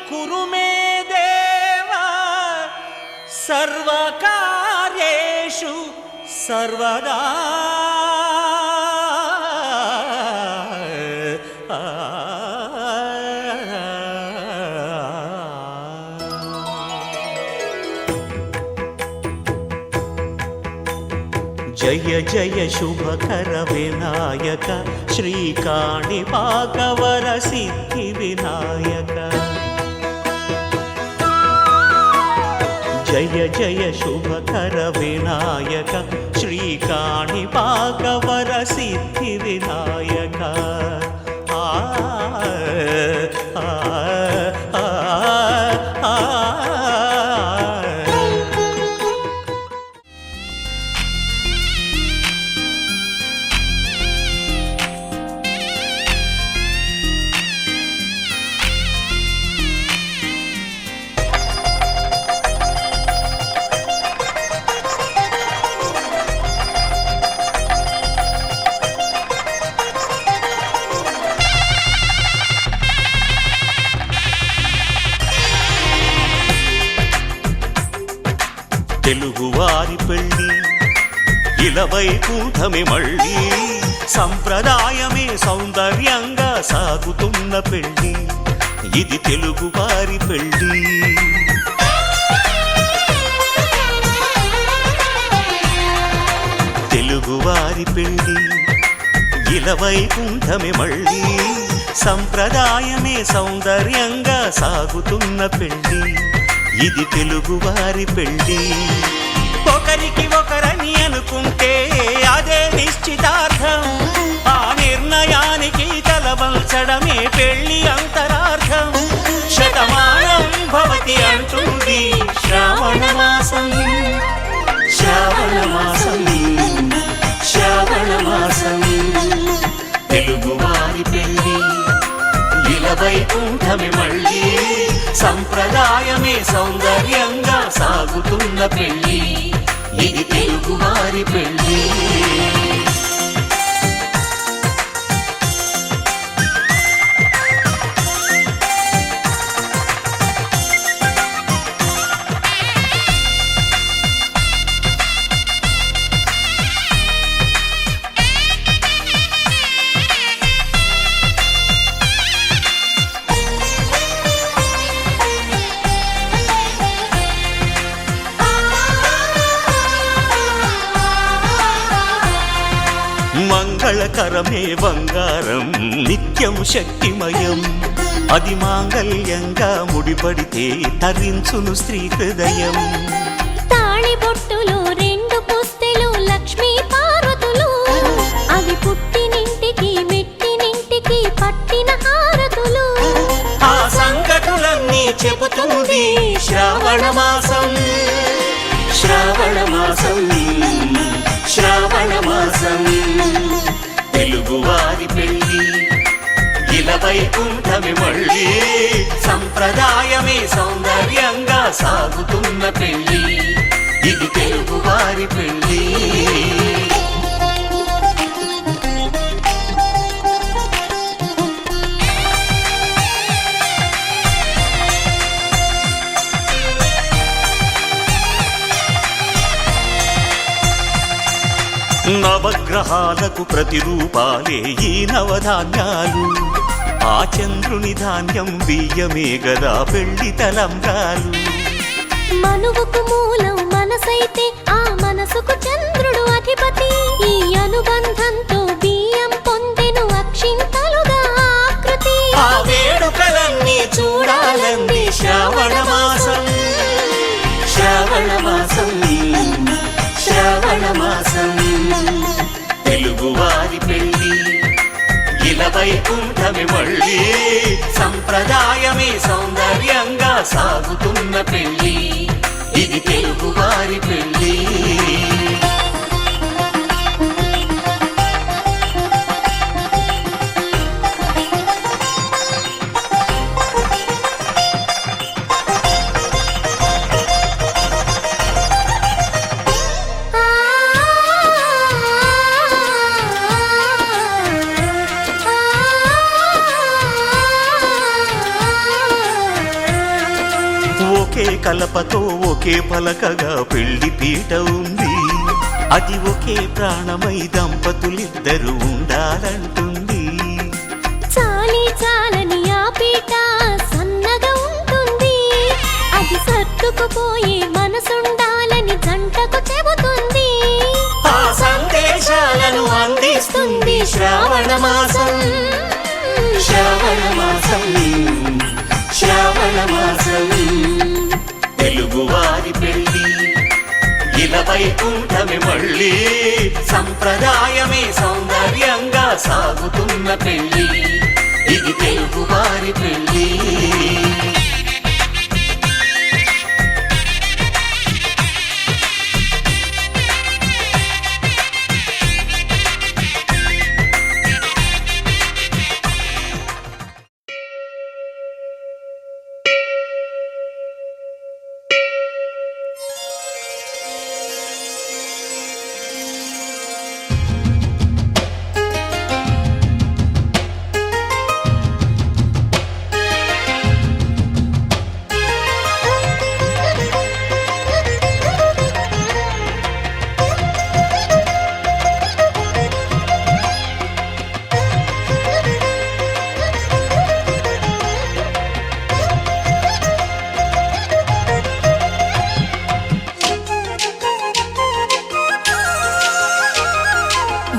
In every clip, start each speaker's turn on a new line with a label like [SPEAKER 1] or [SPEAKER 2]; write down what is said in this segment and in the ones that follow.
[SPEAKER 1] కురు మే దేవ సర్వకార్యేషు సర్వదా జయ జయ శుభకర వినాయక శ్రీకాణిపాకవర సిద్ధి వినాయక జయ జయ శుభకర వినాయక శ్రీకాణిపాకవర సిద్ధి వినాయక ఆ తెలుగువారి పెళ్ళి ఇలవైకుంఠమే మళ్ళీ సంప్రదాయమే సౌందర్యంగా సాగుతున్న పెళ్ళి ఇది తెలుగువారి పెళ్ళి తెలుగువారి పెళ్ళి ఇలవైకుంఠమే మళ్ళీ సంప్రదాయమే సౌందర్యంగా సాగుతున్న పెళ్ళి ఇది తెలుగువారి పెళ్ళి ఒకరికి ఒకరని అనుకుంటే అదే నిశ్చితార్థం ఆ నిర్ణయానికి తలవంచడమే పెళ్ళి అంతరార్థం శతమానం భవతి అంటుంది శ్రావణ మాసం శ్రావణ మాసం శ్రావణ మాసం తెలుగువారి పెళ్ళి ఇలవైకుంఠమే మళ్ళీ సంప్రదాయమే సౌందర్యంగా సాగుతున్న పెళ్ళి ఇది తెలుగువారి పెళ్ళి మంగళకరమే బంగారం నిత్యం శక్తిమయం అది మాంగళ్యంగా ముడిపడితే తరించును స్త్రీ హృదయం
[SPEAKER 2] తాళిబొట్టులో రెండు పుస్తెలు లక్ష్మీ పార్వతులు అవి పుట్టినింటికి మెట్టినింటికి పట్టిన హారతులు
[SPEAKER 1] ఆ సంగతులన్నీ చెబుతుంది శ్రావణ మాసం శ్రావణ మాసం శ్రావణ మాసం తెలుగువారి పెళ్ళి ఇలవైకుంఠమే మళ్ళీ సంప్రదాయమే సౌందర్యంగా సాగుతున్న పెళ్ళి ఇది తెలుగువారి పెళ్ళి నవగ్రహాలకు ప్రతిరూపాలే ఈ నవధాన్యాలు ఆ చంద్రుని ధాన్యం బియ్యమే గదా పెళ్లి తలంబ్రాలు
[SPEAKER 2] మనువుకు మూలం మనసైతే ఆ మనసుకు చంద్రుడు అధిపతి ఈ అనుబంధంతో బియ్యం పొందెను అక్షింతలుగా ఆకృతి
[SPEAKER 1] ఆ వేడుకలన్నీ చూడాలంది శ్రావణ మాసం శ్రావణ మాసం శ్రావణ మాసం తెలుగువారి పెళ్ళి ఇలవైకుంఠమే మళ్ళీ సంప్రదాయమే సౌందర్యంగా సాగుతున్న పెళ్ళి ఇది తెలుగువారి పెళ్ళి ఒకే కలపతో ఒకే పలకగా పెళ్లి పీట ఉంది. అది ఒకే ప్రాణమై దంపతులిద్దరూ ఉండాలంటుంది.
[SPEAKER 2] చాలి చాలని ఆ పీట సన్నగా ఉంటుంది. అది సర్దుకుపోయే మనసుండాలని జంటకు చెబుతుంది.
[SPEAKER 1] ఆ సందేశాలను అందిస్తుంది శ్రావణ మాసం. శ్రావణ మాసం, శ్రావణ మాసం. తెలుగువారి పెళ్లి ఇలా వైకుంఠమే మళ్ళీ, సంప్రదాయమే సౌందర్యంగా సాగుతున్న పెళ్లి. ఇది తెలుగువారి పెళ్లి.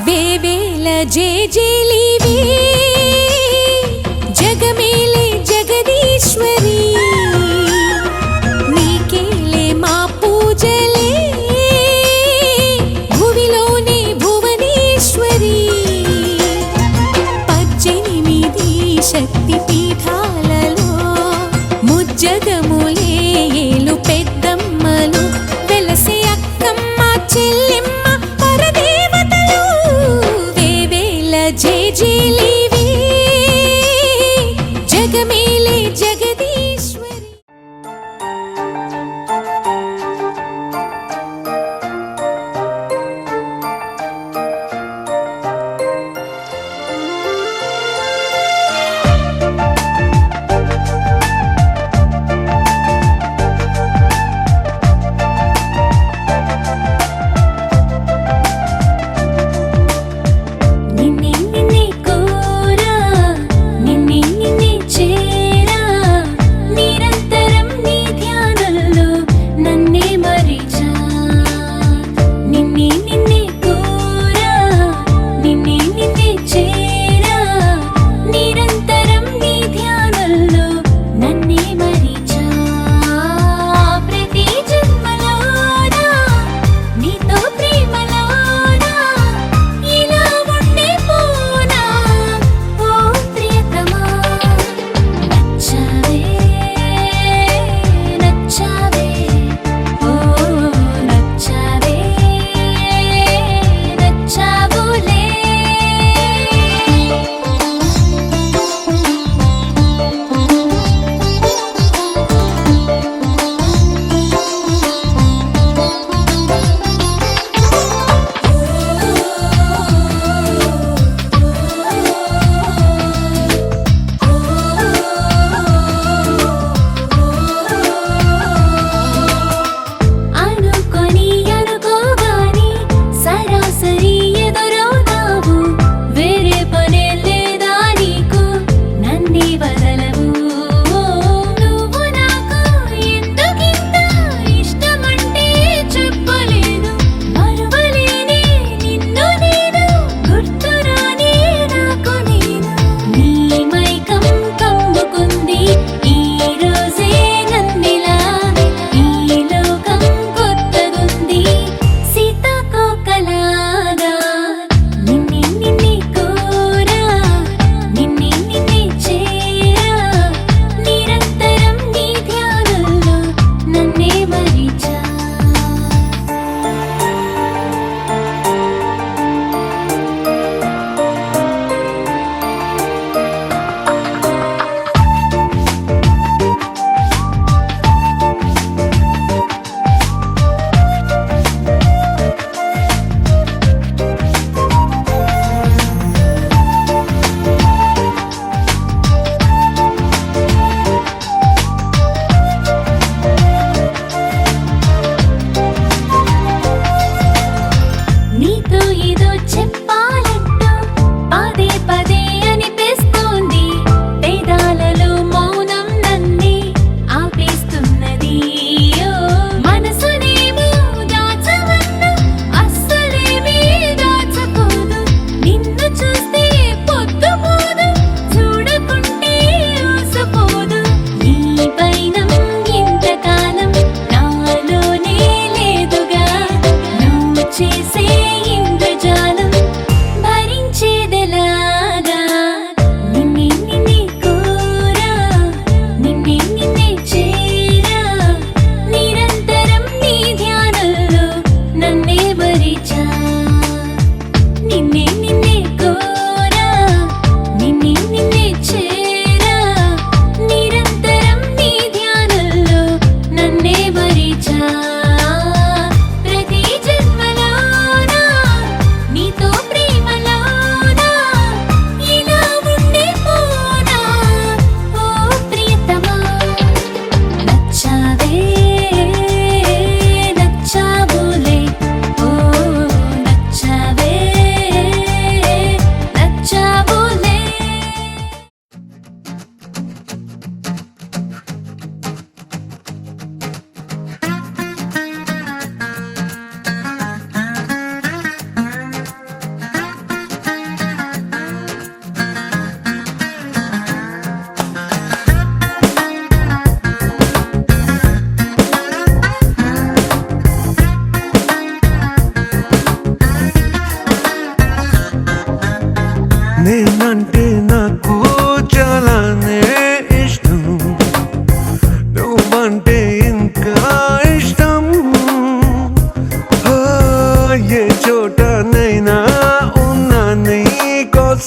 [SPEAKER 2] వేవేల జేజేలివే జగమేలే జగదీశ్వరి, నీకేలే మా పూజలే భువిలోనే భువనేశ్వరి. 18 శక్తి పీఠాలలో ముజ్జగములే ఏలు పెద్దమ్మలు వెలసే అక్కమ్మ చెల్లెమ్మ పరదేవతలు. వేవేల జేజేలివే జగమేలే జగదీశ్వరి.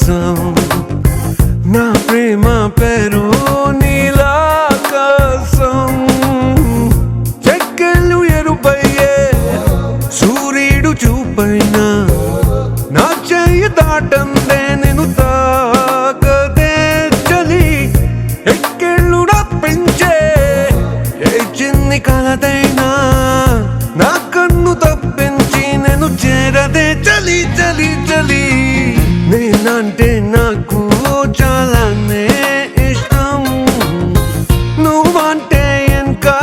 [SPEAKER 3] కోసం నా ప్రేమ పేరు నీలాకాశం చెక్కెళ్ళు ఎరుపయ్యే సూర్యుడు చూపైన నా చెయ్యి దాటందే నేను తాకదే చలి ఎక్కెళ్ళు పెంచే ఏ చిన్ని కలదైనా నా కన్ను తప్పించి నేను చేరదే చలి చలి చలి నేనంటే నాకు చాలానే ఇష్టం నువ్వంటే ఇంకా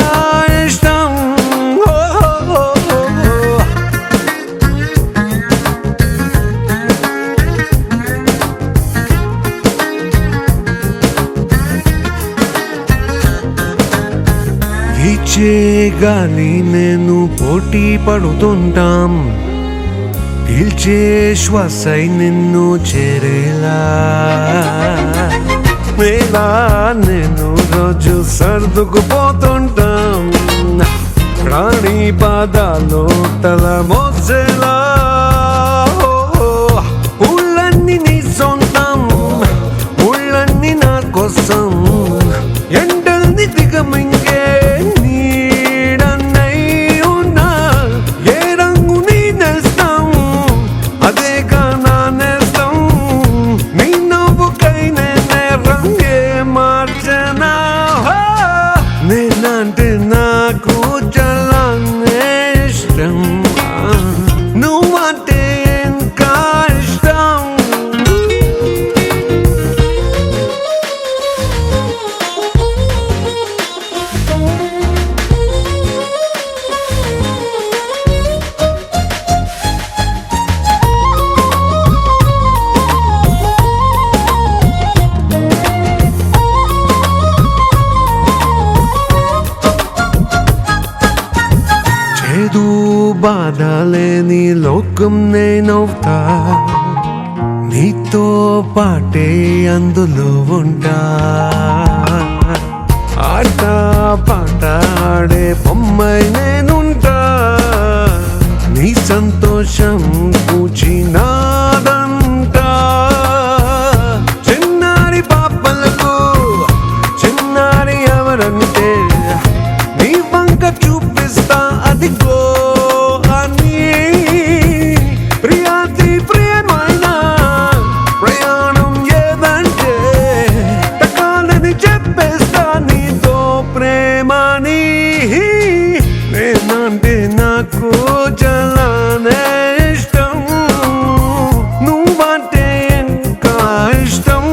[SPEAKER 3] ఇష్టం వీచే గాలి నేను పోటీ పడుతుంటాం పీల్చే శ్వాసై నిన్ను చేరేలా వేలా నేను రోజు సర్దుకుపోతుంటాం ప్రాణి పాదాలు తల మోసేలా ఊళ్ళన్నీ నీ సొంతం ఊళ్ళన్నీ నా కోసం ఎండల్ని దిగమింగే నీడన్నై ఉన్నా ఏ రంగు నీ నేస్తం అదేగా నా నేస్తం నీ నవ్వుకై నేనే రంగే మార్చనా నేనంటే నాకు చాలానే ఇష్టం నువ్వంటే ఇంకా ఇష్టం చేదు బాధ లేని లోకం నేనవుతా నీతో పాటే అందులో ఉంటా ఆట పాట ఆడే బొమ్మై నేనుంటా నీ సంతోషం కూచినాదంటా చిన్నారి పాపలకు చిన్నారి ఎవరంటే నీ వంక చూపిస్తా అదిగో అని ప్రియాతి ప్రియమైన ప్రయాణం ఏదంటే తకాలని చెప్పేస్తా నీతో ప్రేమని నేనంటే నాకు చాలానే ఇష్టం నువ్వంటే ఇంకా ఇష్టం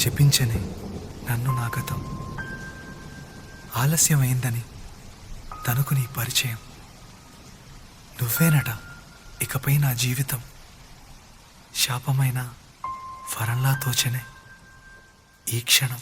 [SPEAKER 4] శపించని నన్ను నా గతం ఆలస్యమైందని తనకు నీ పరిచయం నువ్వేనట ఇకపై నా జీవితం శాపమైన వరంలా తోచనే ఈ క్షణం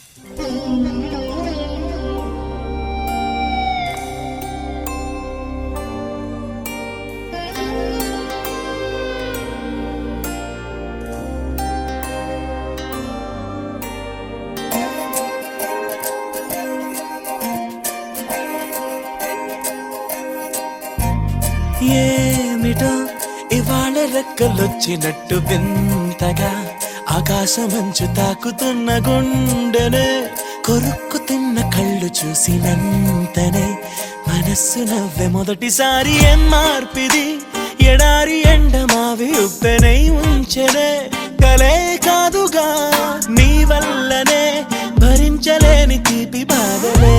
[SPEAKER 5] ఏమిటో ఇవాళ రెక్కలొచ్చినట్టు వింతగా ఆకాశమంచు తాకుతున్న గుండెనే కొరుక్కు తిన్న కళ్ళు చూసినంతనే మనస్సు నవ్వే మొదటిసారి ఏం మార్పిది ఎడారి ఎండమావి ఉప్పెనై ఉంచెనే కలే కాదుగా నీ వల్లనే భరించలేని తీపి బాధలే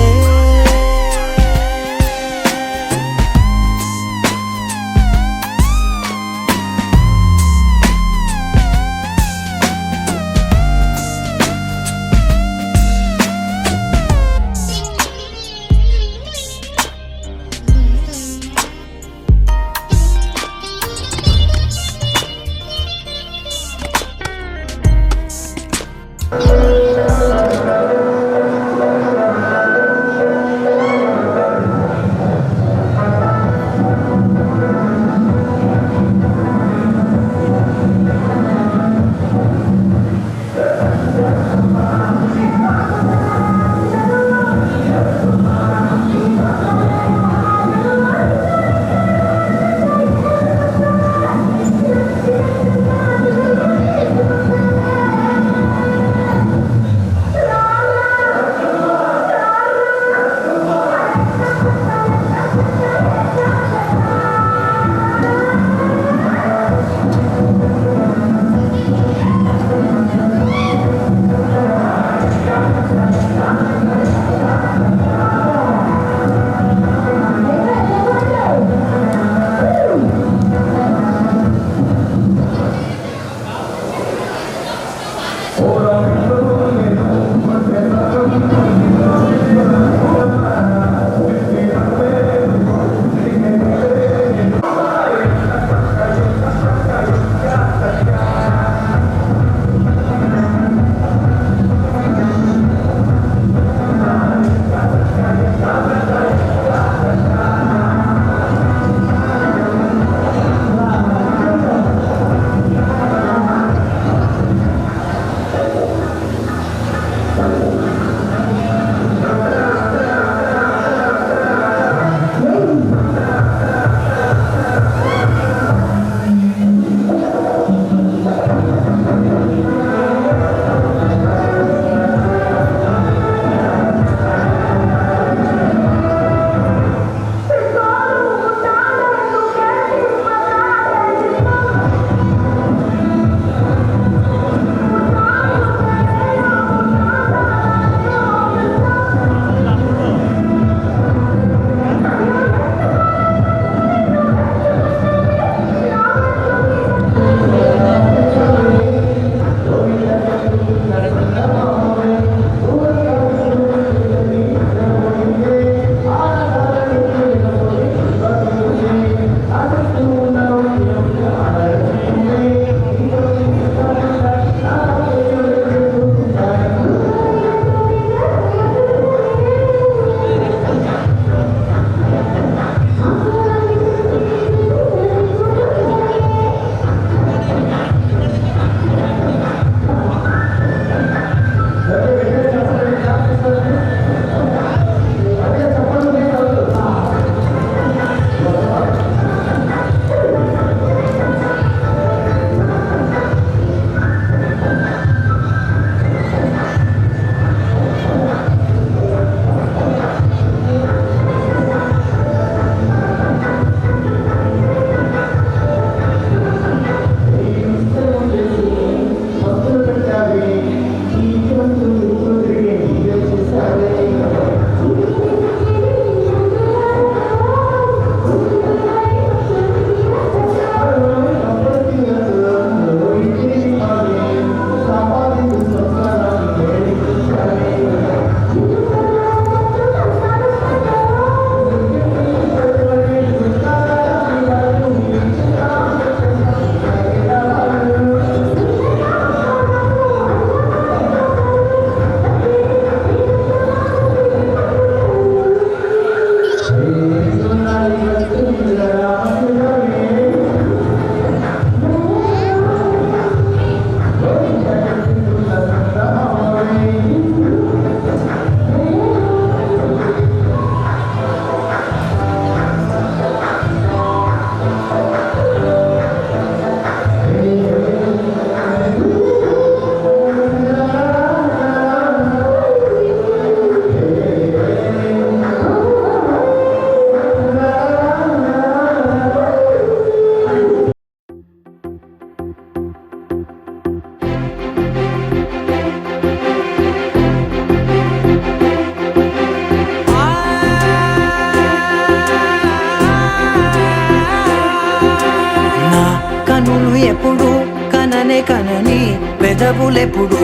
[SPEAKER 6] పెదవులెప్పుడు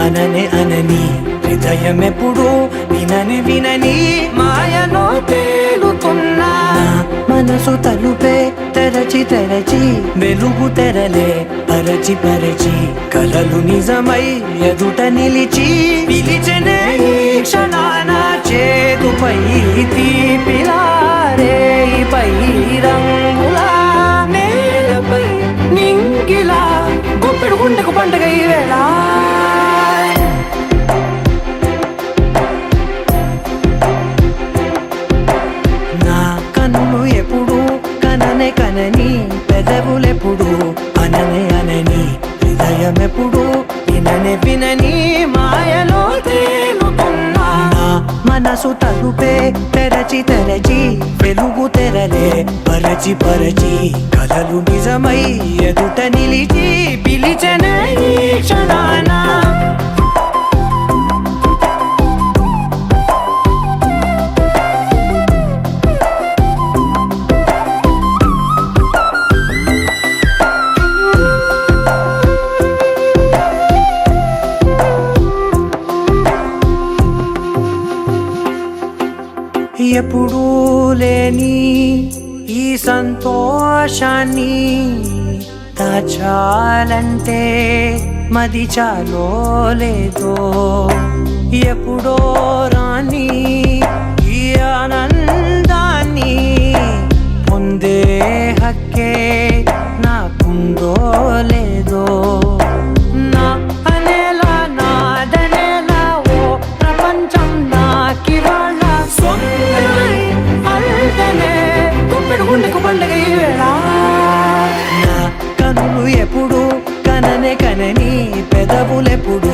[SPEAKER 6] అననే అనని హృదయమెప్పుడు వినని వినని మాయలో తేలుతున్నా మనసు తలుపే తెరచి తెరచి వెలుగు తెరలే పరచి పరచి కలలు నిజమై ఎదుట నిలిచి పిలిచెనే ఈ క్షణాన చేదుపై తీపిలారే పై రంగులా నేలపై నింగిలా గుప్పెడు గుండెకు పండుగ ఈ వేళ నా కన్నులు ఎప్పుడు కననే కనని పెదవులెప్పుడు అననే అనని హృదయమెప్పుడు విననే వినని మాయలో తేలుతున్నా నా మనసు తలుపే తెరచి తెరచి వెలుగు తెరలే పరచి పరచి కలలు నిజమై ఎదుట నిలిచి పిలిచెనే ఈ క్షణాన ఎప్పుడూ లేని ఈ సంతోషాన్ని దాచాలంటే మది చాలో లేదో ఎప్పుడో రాని ఈ ఆనందాన్ని పొందే హక్కే నాకుందో లేదో నా అనేలా నాదనేలా ఓ ప్రపంచం నాకివాళ సొంతమై అల్దనే గుప్పెడు గుండెకు పండుగ ఈ వేళ నా కనులు ఎప్పుడు కననే కనని పెదవులెప్పుడు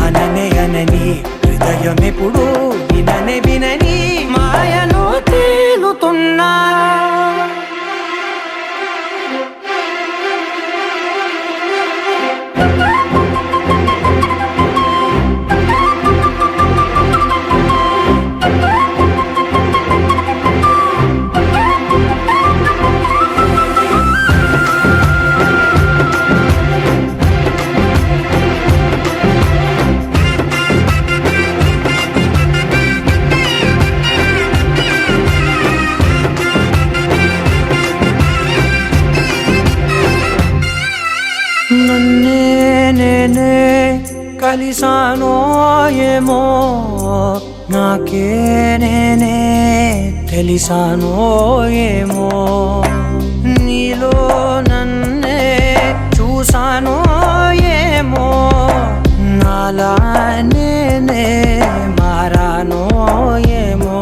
[SPEAKER 6] అననే అనని హృదయమెప్పుడు విననే వినని మాయలో తేలుతున్నా నన్నే నేనే కలిసానో ఏమో నాకే నేనే తెలిసానో ఏమో నీలో నన్నే చూసానో ఏమో నాలా నేనే మారానో ఏమో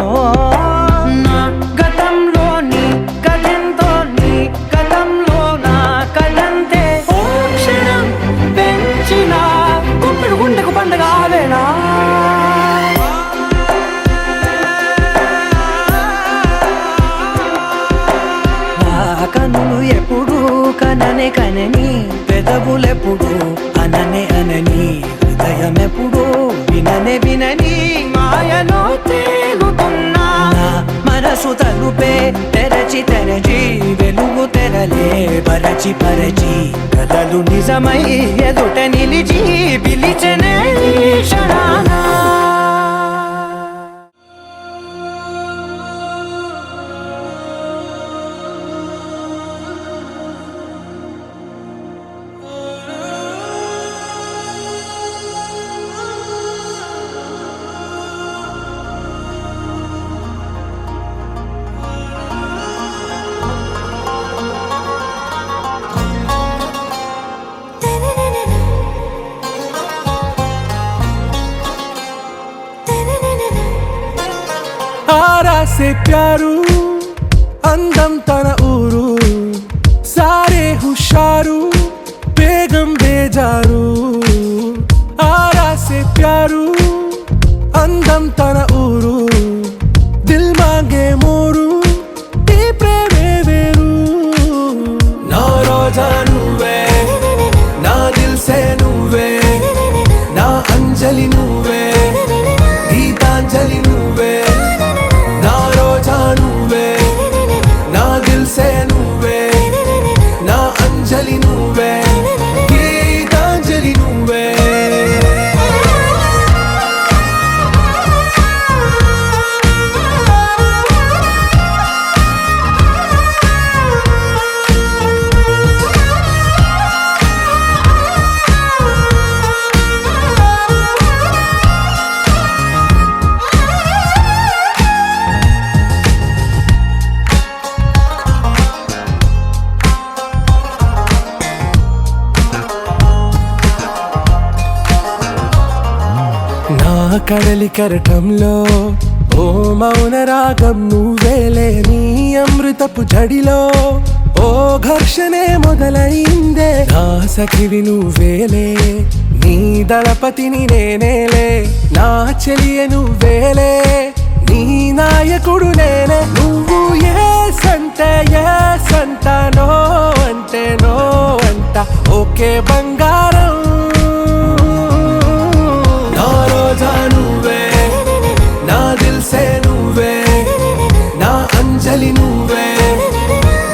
[SPEAKER 6] నా గతంలోని గతంతో నీ గతంలో నా కదంతే ఓ క్షణం పెంచిన గుప్పెడు గుండెకు పండుగ వేళ కనులు ఎప్పుడు కననే కనని పెదవులెప్పుడు అననే అనని హృదయమెప్పుడు విననే వినని మాయలో తేలుతున్నా నా మనసు తలుపే తెరచి తెరచి వెలుగు తెరలే పరచి పరచి కలలు నిజమై ఎదుట నిలిచి పిలిచెనే ఈ క్షణాన
[SPEAKER 5] आरा से प्यारू అందం తన ఊరు సారే హుషారు బేగం బేజారు ఆరా సే ప్యారు అందం తన ఊరు దిల్ మాంగే మోరు ఈ ప్రేమే వేరు నా రోజా నువ్వే నా దిల్ సే నువ్వే నా అంజలి నువ్వే గీతాంజలి నువ్వే నా రోజా నువ్వే నా దిల్ సే నువ్వే నా అంజలి నువ్వే గీతాంజలి నువ్వే కడలి కెరటంలో ఓ మౌన రాగం నువ్వేలే, నీ అమృతపు జడిలో ఓ ఘర్షణే మొదలైందే. నా సఖివి నువ్వేలే, నీ దళపతిని నేనేలే, నా చెలియ నువ్వేలే, నీ నాయకుడు నేనే. నువ్వు ఏ సంట నో అంటే నో అంట, ఓకే బంగారం. నా రోజా నువ్వే, నా దిల్సే నువ్వే, నా అంజలి నువ్వే,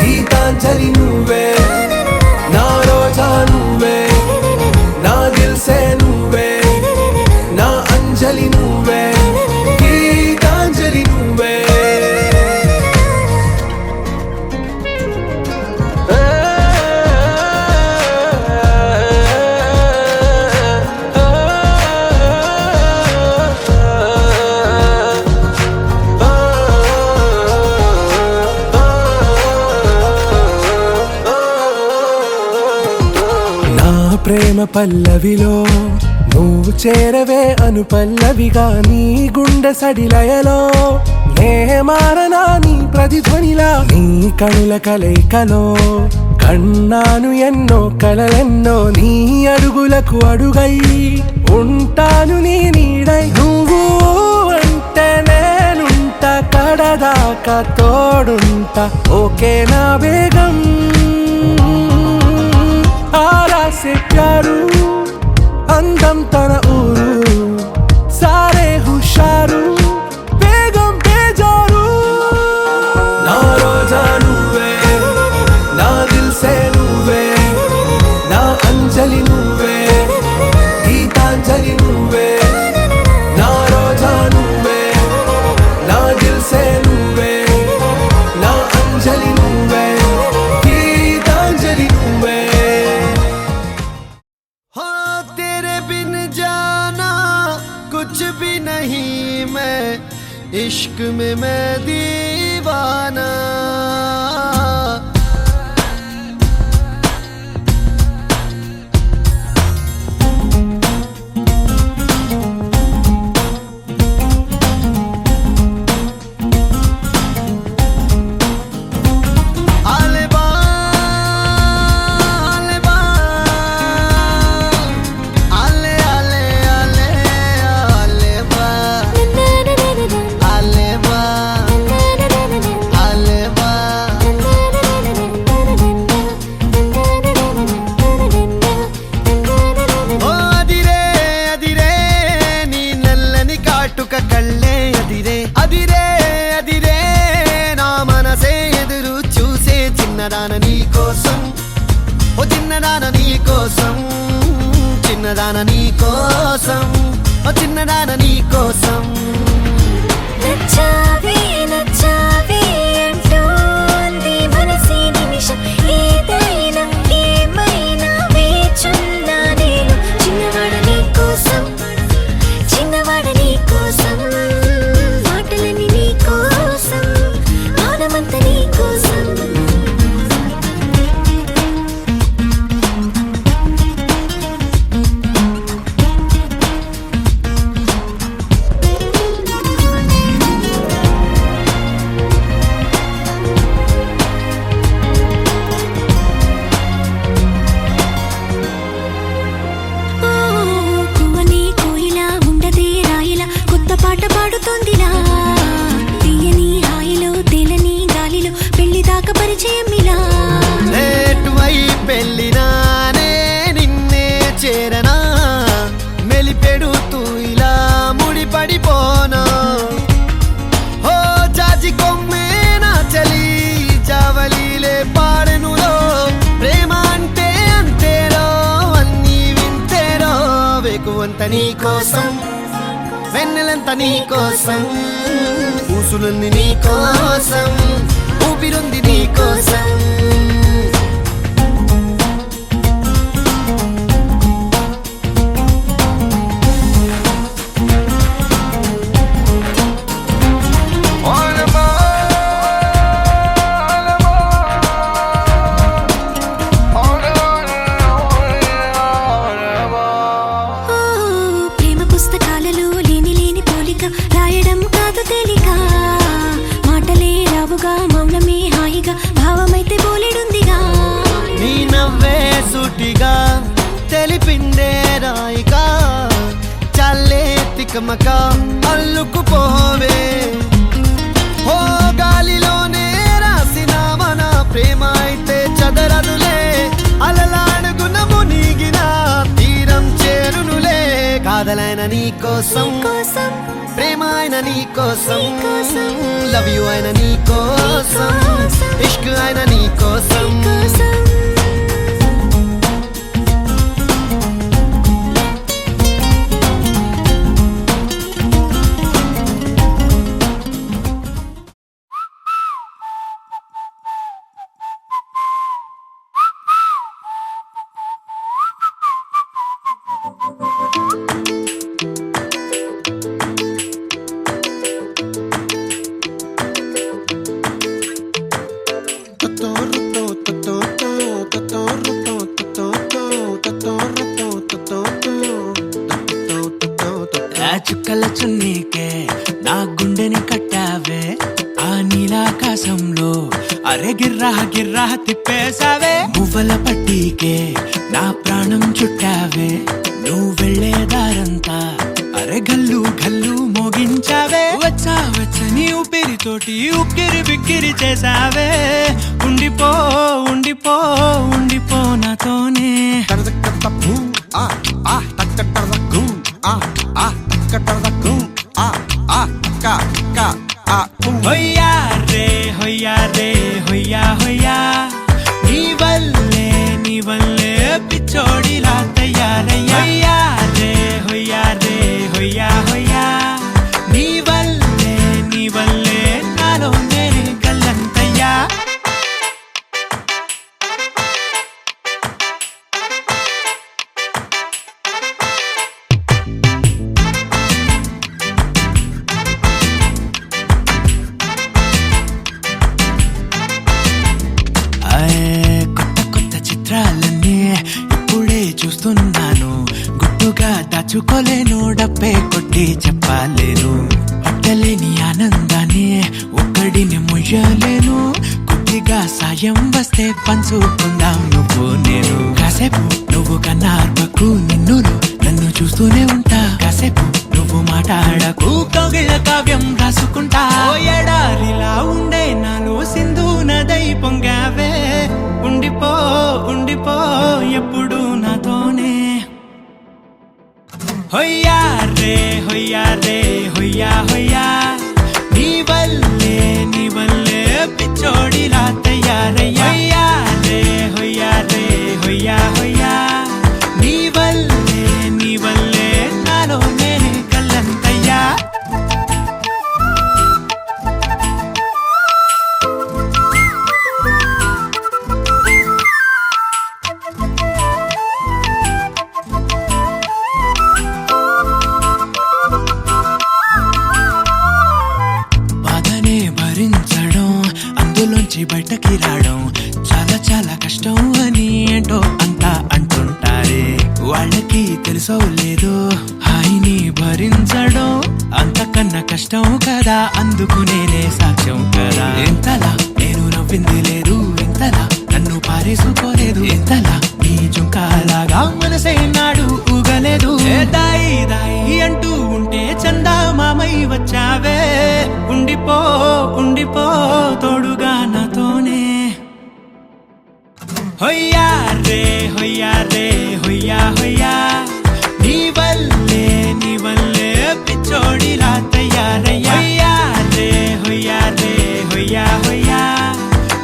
[SPEAKER 5] గీతాంజలి నువ్వే. నా రోజా నువ్వే, నా దిల్సే నువ్వే, నా అంజలి నువ్వే, గీతాంజలి నువ్వే. నా ప్రేమ పల్లవిలో నువ్వు చేరవే అను పల్లవిగా, నీ గుండె సడిలయలో నే మారనా నీ ప్రతిధ్వనిలా. నీ కనుల కలయికలో కన్నాను ఎన్నో కలలెన్నో, నీ అడుగులకు అడుగై ఉంటాను నీ నీడై. నువ్వు అంటే నేనుంట, కడదాకా తోడుంట, ఓకే నా వేగం. ఆరా సే ప్యారు అందం తన ఊరు, సారే హుషారు బేగం బేజారు. నా రోజా నువ్వే, నా దిల్సే నువ్వే, నా అంజలి నువ్వే, గీతాంజలి నువ్వే. నా రోజా నువ్వే, నా దిల్సే నువ్వే, నా అంజలి నువ్వే, గీతాంజలి నువ్వే.
[SPEAKER 7] हाँ तेरे बिन जाना कुछ भी नहीं, मैं इश्क में मैं दीवाना. आले बा, आले बा, आले आले आले आले बा, आले बा, आले बा. ఓ అదిరే అదిరే నీ నల్లని కాటుక కళ్ళే అదిరే, అదిరే అదిరే నా మనసే ఎదురు చూసే చిన్నదాన నీ కోసం, ఓ చిన్నదాన నీ కోసం, చిన్నదాన నీ కోసం, ఓ చిన్నదాన నీ కోసం.
[SPEAKER 2] నచ్చావే నచ్చావే అంటోంది మనసే నిమిషం, ఏదైనా ఏమైనా వేచున్నా నేను. చిన్నవాడ నీ కోసం, చిన్నవాడ నీ కోసం, మాటలని నీ కోసం, మానమంత నీ కోసం. ఓ కువని కోయిలా ఉండదే రాయిలా, కొత్త పాట పాడుతోందిలా. తీయని హాయిలో తేలని గాలిలో పెళ్లి దాకా పరిచయం ఇలా.
[SPEAKER 7] లేటువై పెళ్ళినానే నిన్నే చేరనా, మెలిపెడుతూ ఇలా ముడిపడిపోనా. ఓ జాజి కొమ్మే నా చలి, జావలీలే పాడెనులో, ప్రేమ అంటే అంతేరో అన్నీ వింతేరో. వేకువంత నీ కోసం, వెన్నెలంత నీ కోసం, ఊసులుంది నీ కోసం, ఊపిరుంది నీ కోసం.
[SPEAKER 2] ఓ ప్రేమ పుస్తకాలలో లేని లేని
[SPEAKER 7] తికమక అల్లుకుపోవే ఓ గాలిలోనే రాసిన మన ప్రేమ అయితే చదరదులే అలలాడుగున మునిగిన తీరం చేరునులే కాదలైన నీ కోసం ప్రేమ అయిన నీ కోసం లవ్ యు అయిన నీ కోసం ఇష్క్ అయిన నీ కోసం
[SPEAKER 6] చుక్కల చున్నీకే నా గుండెని కట్టావే ఆ నీలాకాశంలో అరే గిర్రా గిర్రా తిప్పేశావే మువ్వల పట్టీకే నా ప్రాణం చుట్టావే నువ్వు వెళ్ళేదారంతా అరే గల్లు గల్లు మోగించావే వచ్చా వచ్చని ఊపిరితోటి ఉక్కిరి బిక్కిరి చేసావే ఉండిపో ఉండిపో ఉండిపో నాతోనే హొయ్యా రే హొయ్యా రే హొయ్యా హొయ్యా నీ వల్లే పిచ్చోడిలా తయారయ్యా రే హొయ్యా రే హొయ్యా హొయ్యా నీ వల్లే నాలో నేనే గల్లంతయ్యా కొత్త చిత్రాలన్నీ ఇప్పుడే చూస్తున్నాను గుట్టుగా దాచుకోలేను డబ్బే కొట్టి చెప్పలేను పట్టలేని ఆనందాన్ని ఒక్కడిని మొయ్యలేను కొద్దిగా సాయం వస్తే పంచుకుందాం నువ్వు నేను కాసేపు నువ్వు కన్నార్పకు నిన్నులు నన్ను చూస్తూనే ఉంటా కాసేపు నువ్వు మాట్లాడకు కౌగిళ్ళ కావ్యం రాసుకుంటా ఎడారిలా ఉండే నాలో సింధు నదై పొంగావే ఉండిపో ఉండిపో ఎప్పుడు నాతోనే హొయ్యా రే హొయ్యా రే హొయ్యా హొయ్యా నీ వల్లే పిచ్చోడిలా తయారయ్యా రే హొయ్యా రే హొయ్యా హొయ్యా నీ వల్లే నాలో నేనే కల్లంతయ్యా భరించడం అందులోంచి బయటకి రావడం చాలా చాలా కష్టం అని ఏంటో అంతా అంటుంటారే వాళ్ళకి తెలుసో లేదో హాయిని భరించడం అంతకన్నా కష్టం కదా అందుకు నేనే సాక్ష్యం కదా ఎంతలా నేను నవ్వింది లేదు ఎంతలా నన్ను పారేసుకోలేదు ఎంతలా నీ జుంకాలాగా మనసే నాడు ఊగలేదు దాయి దాయి అంటూ ఉంటే చందా మామై వచ్చావే ఉండిపో ఉండిపో తోడుగా నాతోనే హొయ్యా రే హొయ్యా రే హొయ్యా హొయ్యా నీ వల్లే పిచ్చోడిలా తయారయ్యా రే హొయ్యా రే హొయ్యా హొయ్యా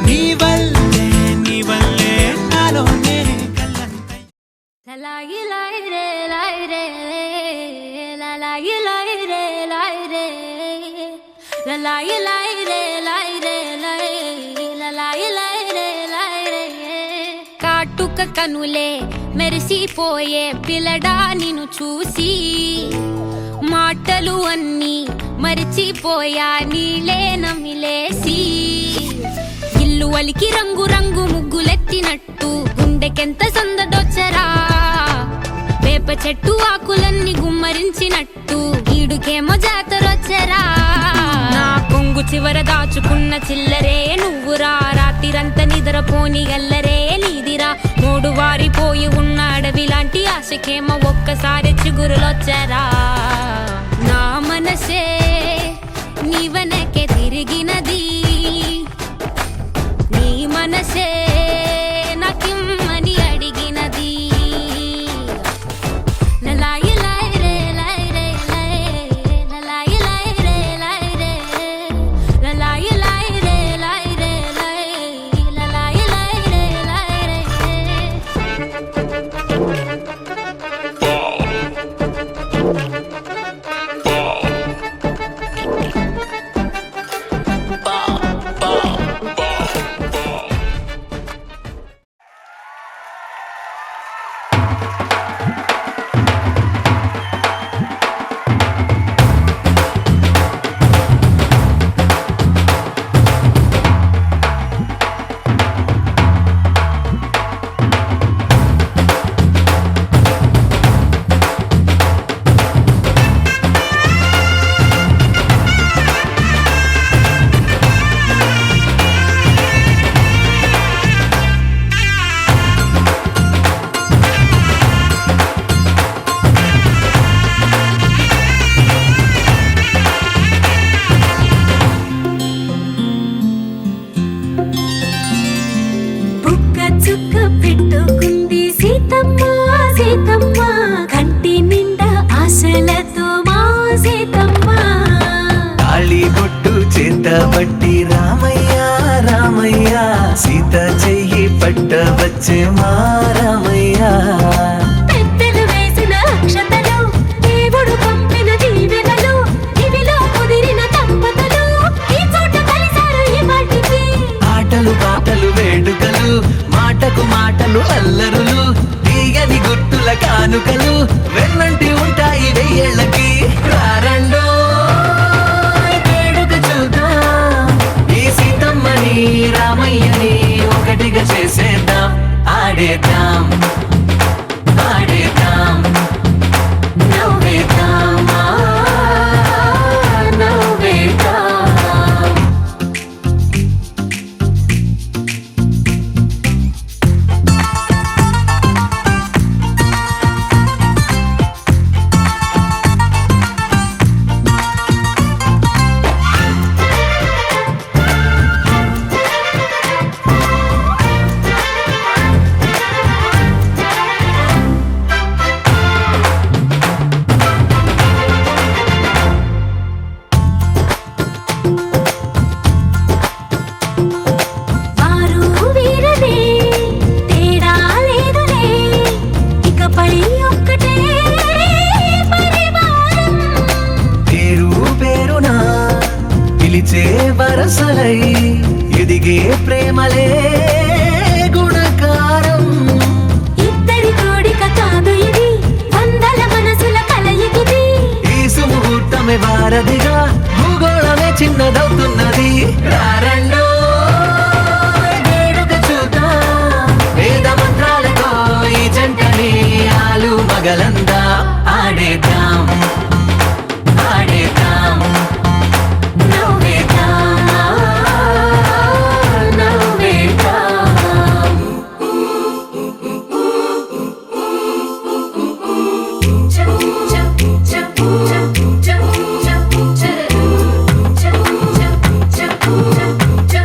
[SPEAKER 6] నీ వల్లే నాలో నేనే కల్లంతయ్యా
[SPEAKER 2] లాయి లాయి రే లాయి రే లాయి లాయి రే లాయి రే లాయి లాయి రే లాయి రే లాయి లాయి రే లాయి రే కాటుక కనులే మెరిసిపోయే పిల్లడా నిన్ను చూసి మాటలు అన్నీ మరిచిపోయా నీళ్ళే నమిలేసి ఇల్లు వలికి రంగు రంగు ముగ్గులెట్టినట్టు గుండెకెంత సందడొచ్చరా వేప చెట్టు ఆకులన్నీ గుమ్మరించినట్టు ఈడుకేమో జాతరొచ్చరా నా కొంగు చివర దాచుకున్న చిల్లరే నువ్వురా రాత్రిరంతా నిద్రపోని గల్లరే నీదిరా మూడు వారిపోయి ఉన్న అడవి లాంటి ఆశకేమో ఒక్కసారి చిగురులొచ్చరా నా మనసే నీవనకే తిరిగినది నీ మనసే నాకిమ్మని అడిగినది లలాయి లై రే లై రే లై లలాయి లై రే లై రే లలాయి లై రే లై రే లై లలాయి లై రే లై రే బుక్క చుక్క పెట్టుకుంది సీతమ్మ సీతమ్మ కంటి నిండా ఆశలతో మా సీతమ్మ
[SPEAKER 3] తాళి బొట్టు చేత బట్టి రామయ్య రామయ్య సీత చెయ్యి పట్ట వచ్చే మా రామయ్య
[SPEAKER 2] పెద్దలు వేసిన అక్షతలు దేవుడు పంపిన దీవెనలు ఇవిలో కుదిరిన దంపతులు ఈ చోట కలిసారు ఈ వాటికి
[SPEAKER 3] ఆటలు పాటలు వేడుకలు మాటకు మాటలు అల్లరులు తీయని గుర్తుల కానుకలు వెన్నంటి ఉంటాయి వెయ్యేళ్ళకి రారండో వేడుక చూద్దాం ఈ సీతమ్మని రామయ్యని ఒకటిగా చేసేద్దాం ఆడేద్దాం ఆడేద్దాం నవ్వేద్దాం నవ్వేద్దాం
[SPEAKER 2] వారు వీరనే తేడా లేదులే ఇకపై ఒక్కటే పరివారం
[SPEAKER 3] పేరు పేరునా పిలిచే వరసలై ఎదిగే ప్రేమలే గుణకారం
[SPEAKER 2] ఇద్దరి కోడిక కాదు ఇది వందల మనసుల కలయికిది
[SPEAKER 3] ఈ సుముహూర్తమే వారధిగా భూగోళమే చిన్నదవుతున్నది రారండో వేడుక చూద్దాం వేద మంత్రాలతో ఈ జంటని ఆలు మగలందా ఆడేద్దాం ఆడేద్దాం నవ్వేద్దాం నవ్వేద్దాం
[SPEAKER 2] చ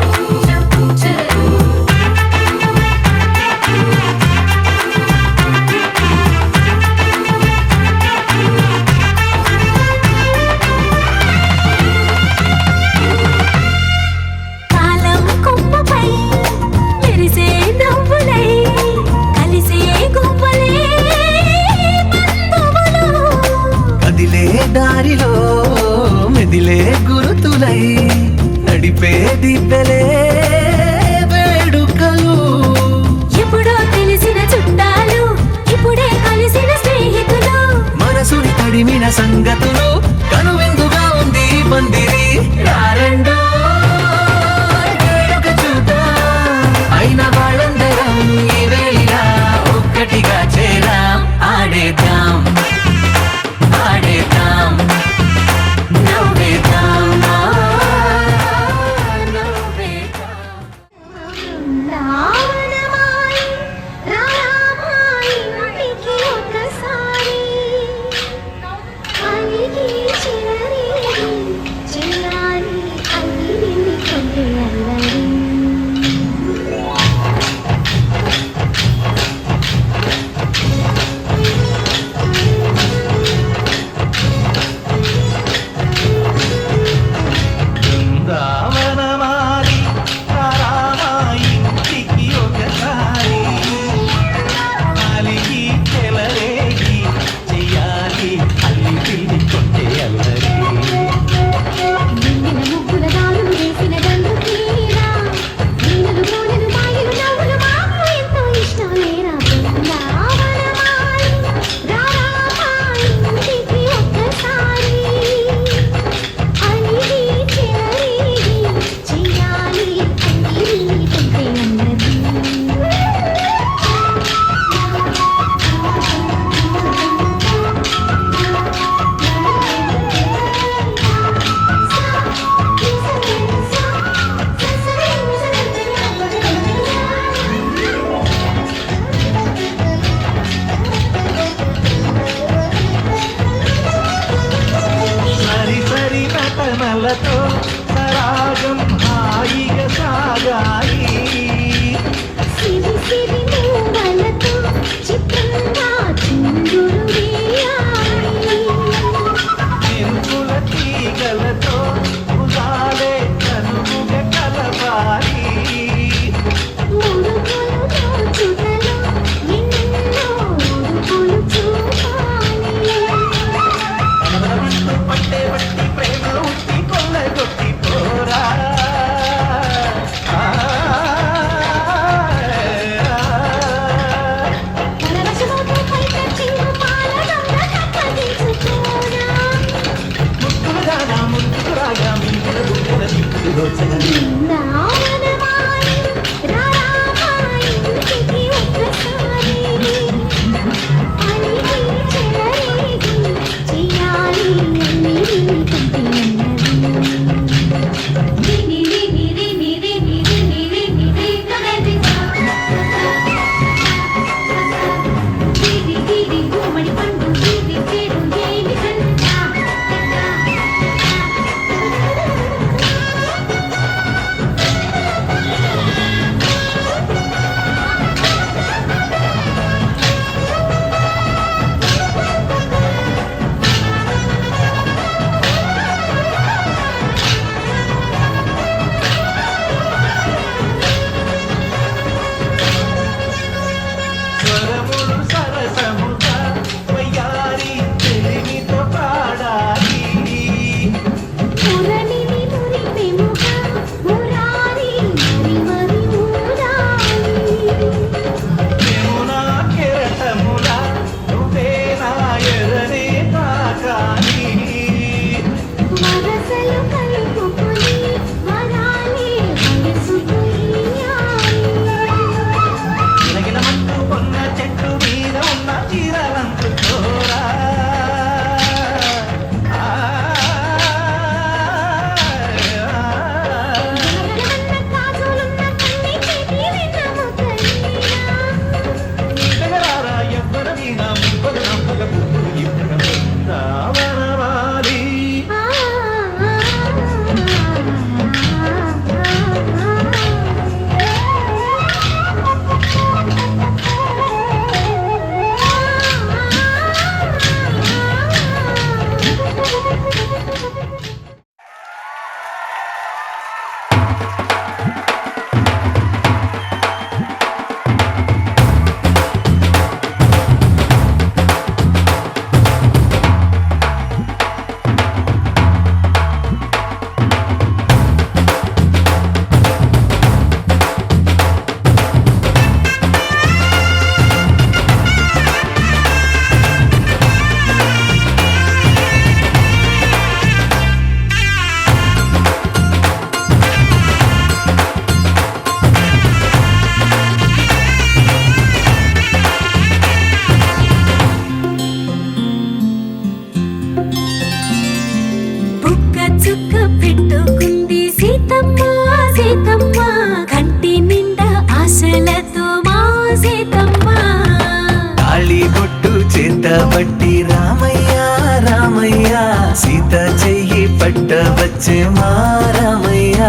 [SPEAKER 3] వచ్చే మారమయ్యా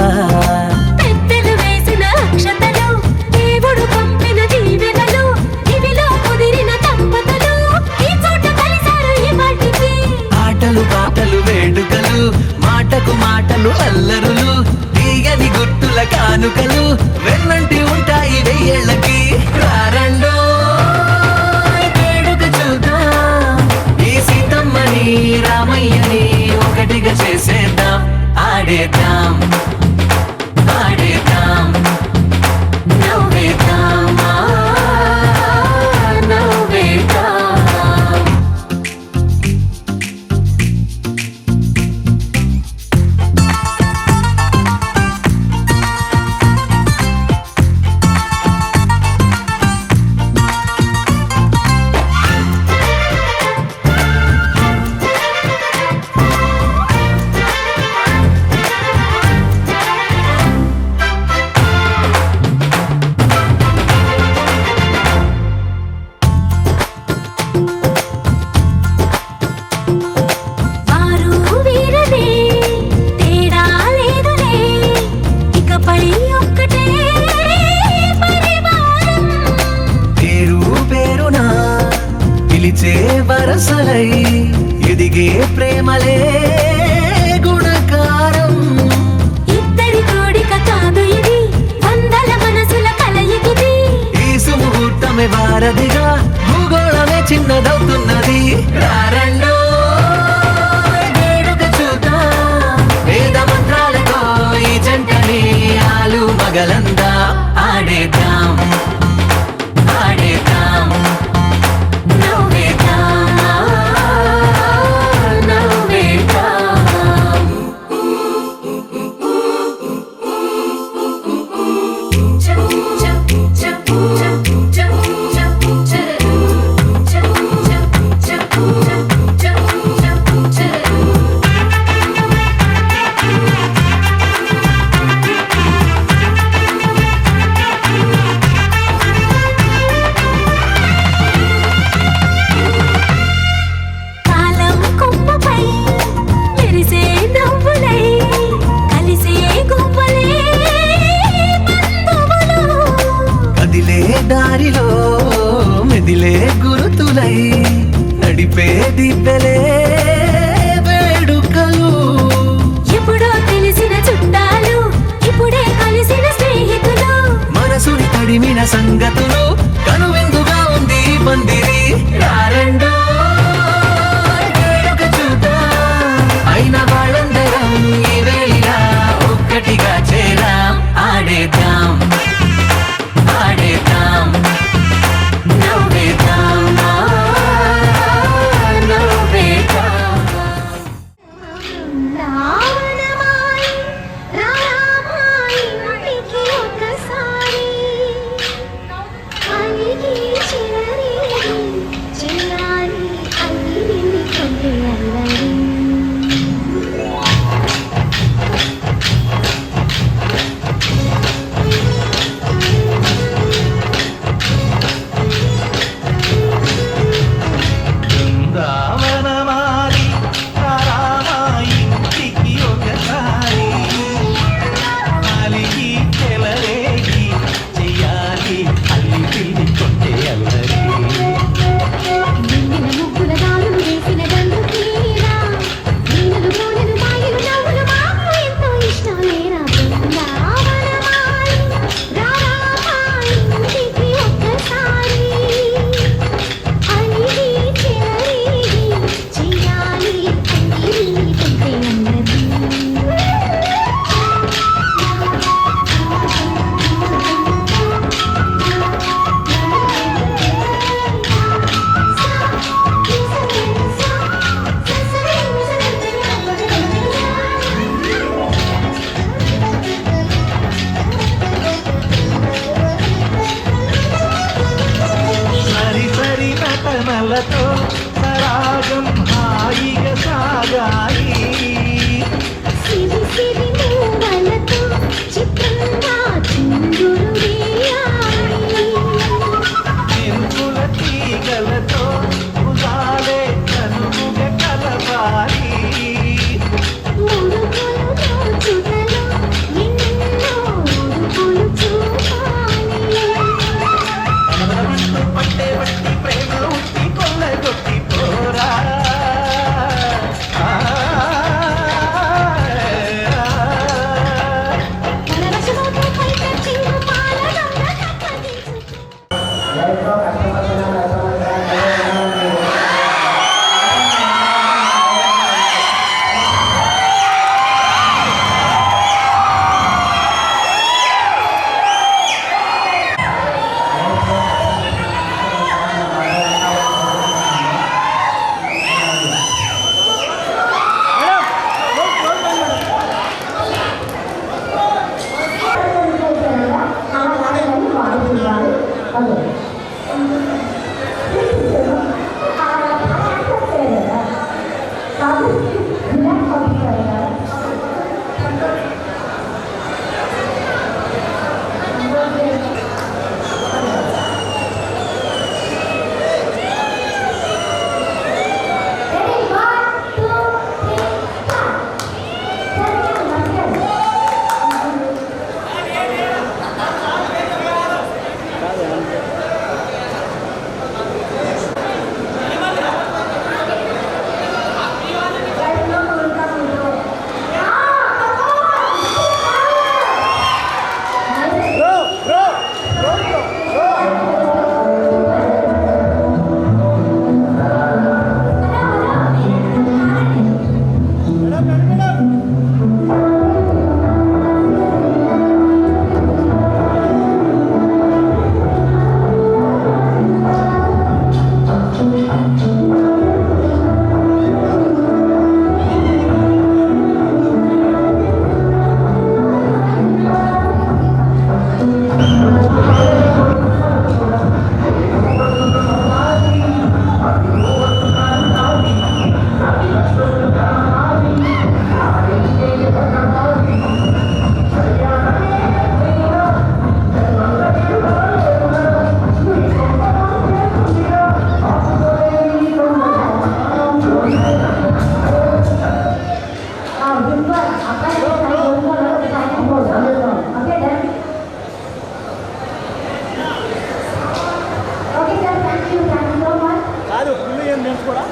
[SPEAKER 2] పెద్దలు వేసిన అక్షతలు దేవుడు పంపిన దీవెనలు ఇవిలో కుదిరిన దంపతులు ఈ చోట కలిసారు ఈ వాటికి
[SPEAKER 3] ఆటలు పాటలు వేడుకలు మాటకు మాటలు అల్లరులు తీయని గుట్టుల కానుకలు వెన్నంటి ఉంటాయి వెయ్యేళ్ళకి రారండో వేడుక చూద్దాం ఈ సీతమ్మని రామయ్యని ఒకటిగా చేసేద్దాం ఆడేద్దాం ఆడేద్దాం నవ్వేద్దాం నవ్వేద్దాం
[SPEAKER 2] వారు వీరనే తేడా లేదులే ఇకపై ఒక్కటే పరివారం
[SPEAKER 3] పేరు పేరునా పిలిచే వరసలై ఎదిగే ప్రేమలే గుణకారం
[SPEAKER 2] ఇద్దరి కోడిక కాదు ఇది వందల మనసుల కలయికిది
[SPEAKER 3] ఈ సుముహూర్తమే వారధిగా భూగోళమే చిన్నదవుతున్నది రారండో వేడుక చూద్దాం వేద మంత్రాలతో ఈ జంటని ఆలు మగలందా ఆడేద్దాం ఆడేద్దాం నవ్వేద్దాం నవ్వేద్దాం
[SPEAKER 2] కాలం కొమ్మపై మెరిసే నవ్వులై కలిసే గువ్వలే బంధువులు
[SPEAKER 3] కదిలే దారిలో మెదిలే గురుతులై నడిపే దిబ్బెలే వేడుకలు
[SPEAKER 2] ఎప్పుడో తెలిసిన చుట్టాలు ఇప్పుడే కలిసిన స్నేహితులు
[SPEAKER 3] మనసుని తడిమిన సంగతులు కనువిందుగా ఉంది ఈ పందిరి రారండో వేడుక చూద్దాం అయిన వాళ్ళందరం ఈ వేళ ఒక్కటిగా చేరాం ఆడేద్దాం ఆడేద్దాం నవ్వేద్దాం నవ్వేద్దాం
[SPEAKER 2] రామాయి రామాయి ఇంటికి ఒకసారి
[SPEAKER 8] నేర్చుకోరా